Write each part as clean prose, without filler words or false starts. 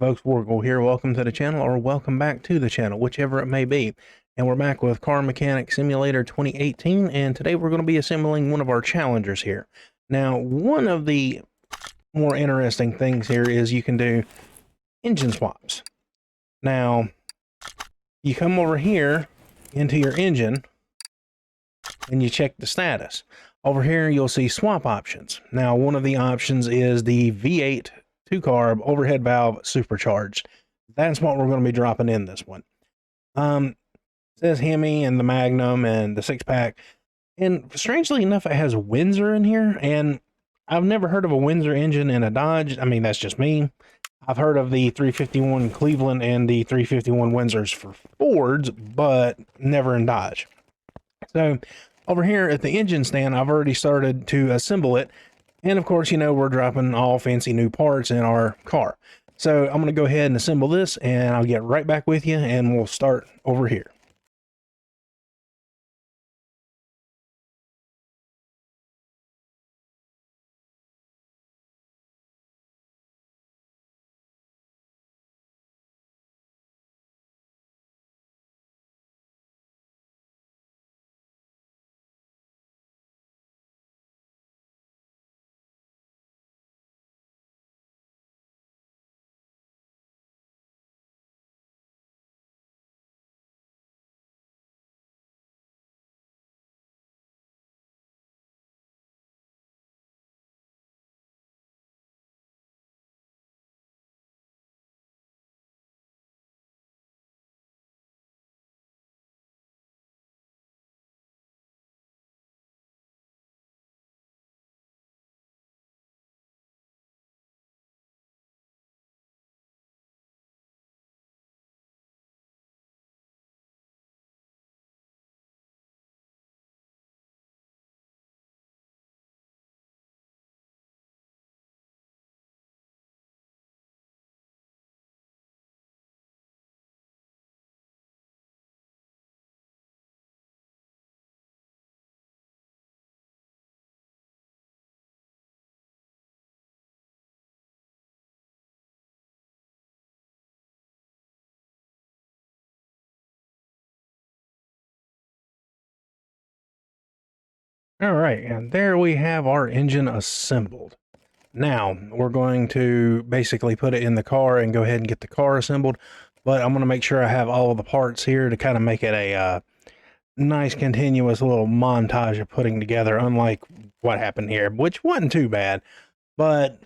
folks, Wargle here. Welcome to the channel, or welcome back to the channel, whichever it may be. And we're back with Car Mechanic Simulator 2018, and today we're going to be assembling one of our Challengers here. Now, one of the more interesting things here is you can do engine swaps. Now, you come over here into your engine, and you check the status. Over here, you'll see swap options. Now, one of the options is the V8 2-carb overhead valve supercharged. That's what we're going to be dropping in this one. It says Hemi and the Magnum and the 6-pack. And strangely enough, it has Windsor in here. And I've never heard of a Windsor engine in a Dodge. I mean, that's just me. I've heard of the 351 Cleveland and the 351 Windsors for Fords, but never in Dodge. So over here at the engine stand, I've already started to assemble it. And of course, you know, we're dropping all fancy new parts in our car. So I'm going to go ahead and assemble this, and I'll get right back with you, and we'll start over here. All right, and there we have our engine assembled. Now, we're going to basically put it in the car and go ahead and get the car assembled, but I'm going to make sure I have all of the parts here to kind of make it a nice continuous little montage of putting together, unlike what happened here, which wasn't too bad. But,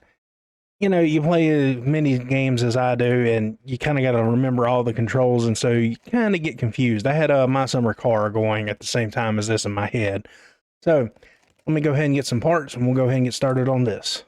you know, you play as many games as I do, and you kind of got to remember all the controls, and so you kind of get confused. I had My Summer Car going at the same time as this in my head. So let me go ahead and get some parts, and we'll go ahead and get started on this.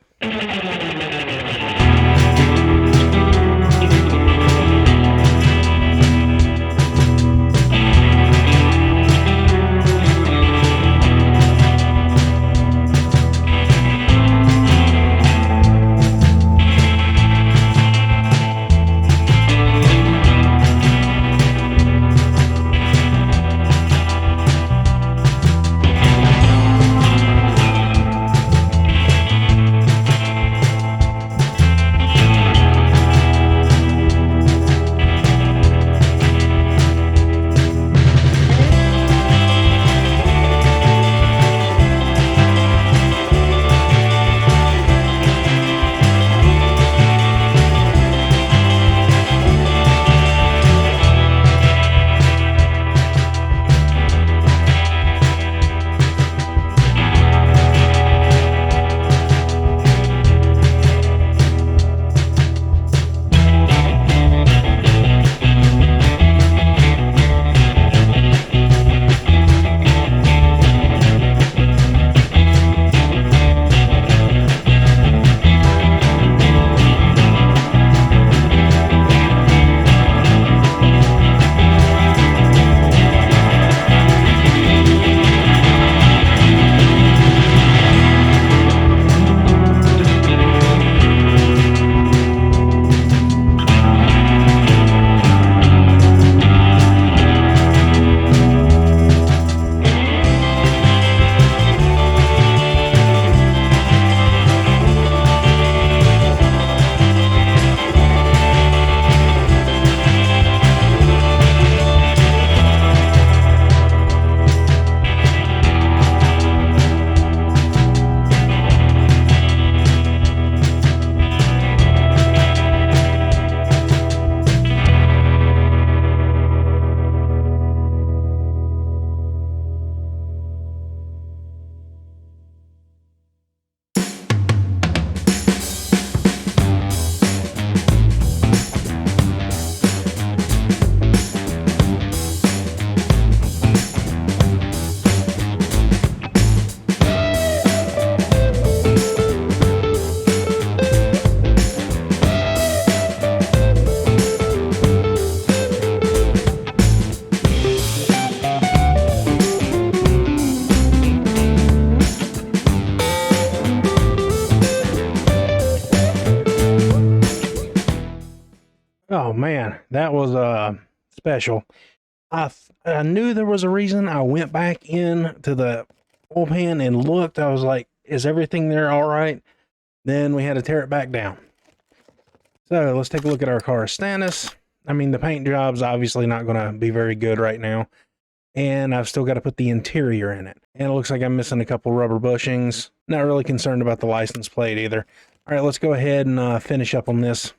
man, that was special. I knew there was a reason. I went back in to the oil pan and looked. I was like, is everything there all right? Then we had to tear it back down. So let's take a look at our car status. I mean, the paint job's obviously not going to be very good right now. And I've still got to put the interior in it. And it looks like I'm missing a couple rubber bushings. Not really concerned about the license plate either. All right, let's go ahead and finish up on this.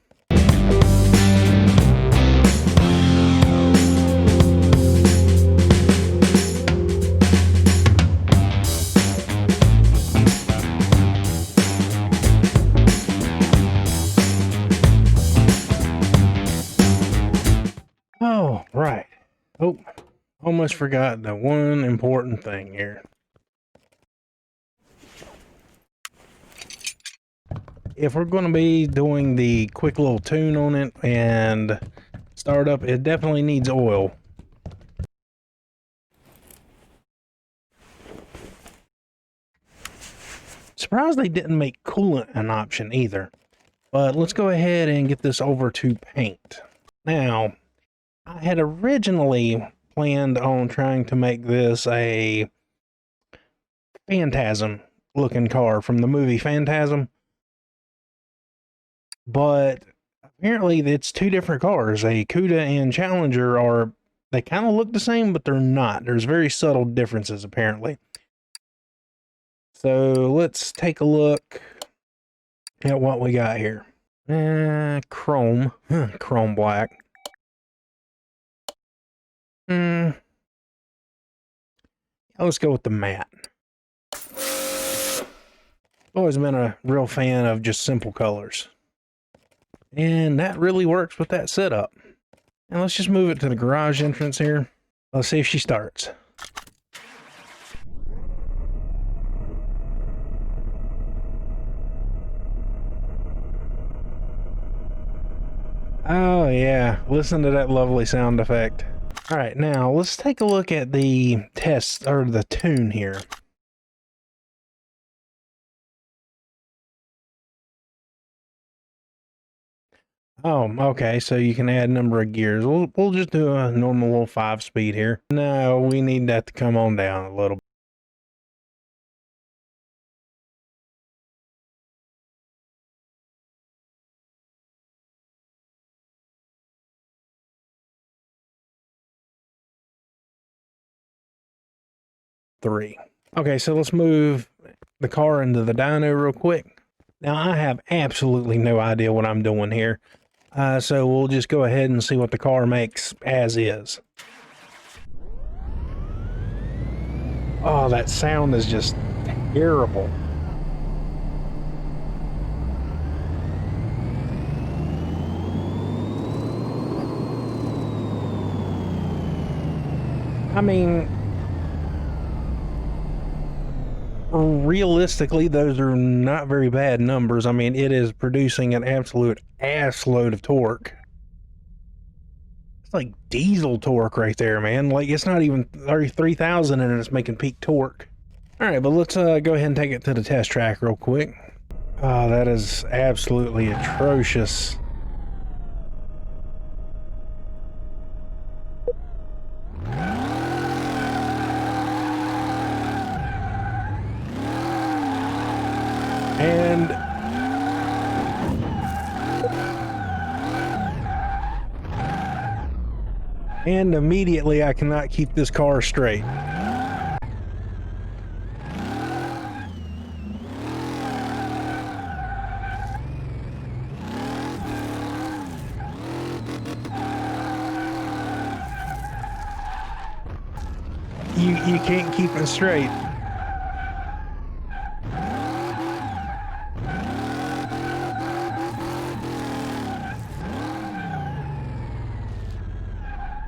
Oh, right. Oh, almost forgot the one important thing here. If we're going to be doing the quick little tune on it and start up, it definitely needs oil. Surprised they didn't make coolant an option either. But let's go ahead and get this over to paint. Now, I had originally planned on trying to make this a Phantasm looking car from the movie Phantasm. But apparently it's two different cars. A Cuda and Challenger they kind of look the same, but they're not. There's very subtle differences apparently. So let's take a look at what we got here. Chrome. Chrome black. Let's go with the matte. Always been a real fan of just simple colors. And that really works with that setup. And let's just move it to the garage entrance here. Let's see if she starts. Oh yeah, listen to that lovely sound effect. All right, now let's take a look at the test, or the tune here. Oh, okay, so you can add number of gears. We'll just do a normal little 5-speed here. No, we need that to come on down a little bit. Three. Okay, so let's move the car into the dyno real quick. Now, I have absolutely no idea what I'm doing here. So we'll just go ahead and see what the car makes as is. Oh, that sound is just terrible. I mean, realistically, those are not very bad numbers. I mean, it is producing an absolute ass load of torque. It's like diesel torque right there, man. Like, it's not even 33,000 and it's making peak torque. All right, but let's go ahead and take it to the test track real quick. Oh, that is absolutely atrocious. And immediately I cannot keep this car straight. You can't keep it straight.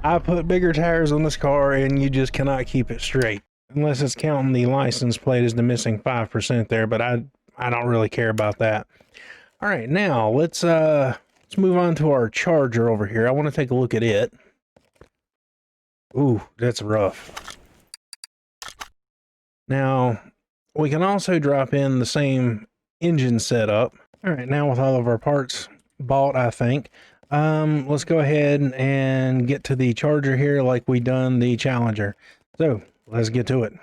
I put bigger tires on this car and you just cannot keep it straight. Unless it's counting the license plate as the missing 5% there, but I don't really care about that. All right, now let's move on to our charger over here. I want to take a look at it. Ooh, that's rough. Now, we can also drop in the same engine setup. All right, now with all of our parts bought, I think, Let's go ahead and get to the charger here like we done the Challenger. So let's get to it.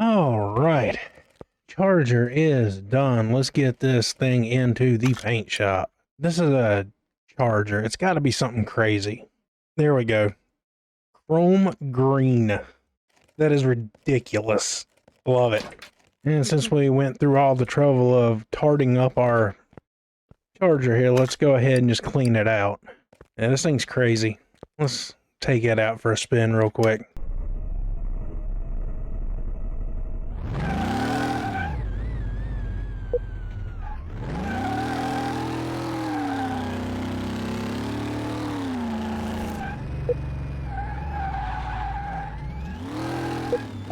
All right, charger is done. Let's get this thing into the paint shop. This is a charger. It's got to be something crazy. There we go. Chrome green. That is ridiculous. Love it. And since we went through all the trouble of tarting up our charger here, let's go ahead and just clean it out. Yeah, this thing's crazy. Let's take it out for a spin real quick.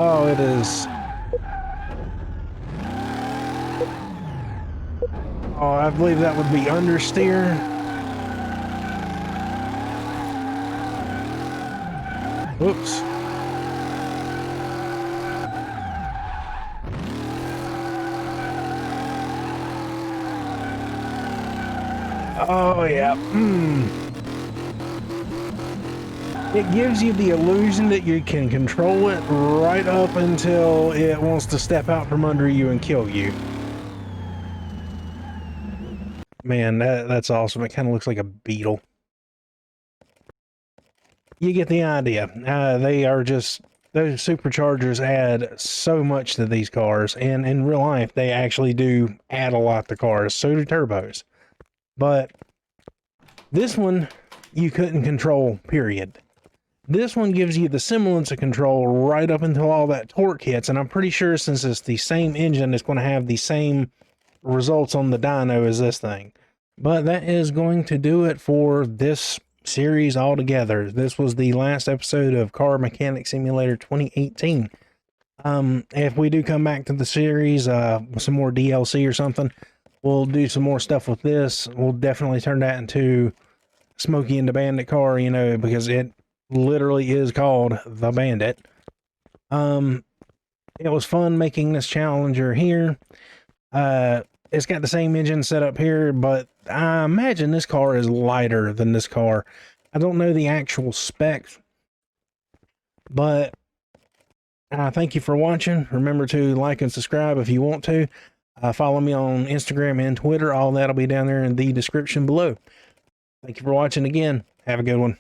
Oh, it is. Oh, I believe that would be understeer. Oops. Oh, yeah. It gives you the illusion that you can control it right up until it wants to step out from under you and kill you. Man, that's awesome. It kind of looks like a beetle. You get the idea. They are just, those superchargers add so much to these cars, and in real life, they actually do add a lot to cars. So do turbos. But this one, you couldn't control, period. This one gives you the semblance of control right up until all that torque hits, and I'm pretty sure since it's the same engine, it's going to have the same results on the dyno as this thing. But that is going to do it for this series altogether. This was the last episode of Car Mechanic Simulator 2018. If we do come back to the series, with some more DLC or something, we'll do some more stuff with this. We'll definitely turn that into Smokey and the Bandit car, you know, because it literally is called the Bandit. It was fun making this Challenger here. It's got the same engine set up here, but I imagine this car is lighter than this car. I don't know the actual specs, but thank you for watching. Remember to like and subscribe if you want to. Follow me on Instagram and Twitter. All that'll be down there in the description below. Thank you for watching again. Have a good one.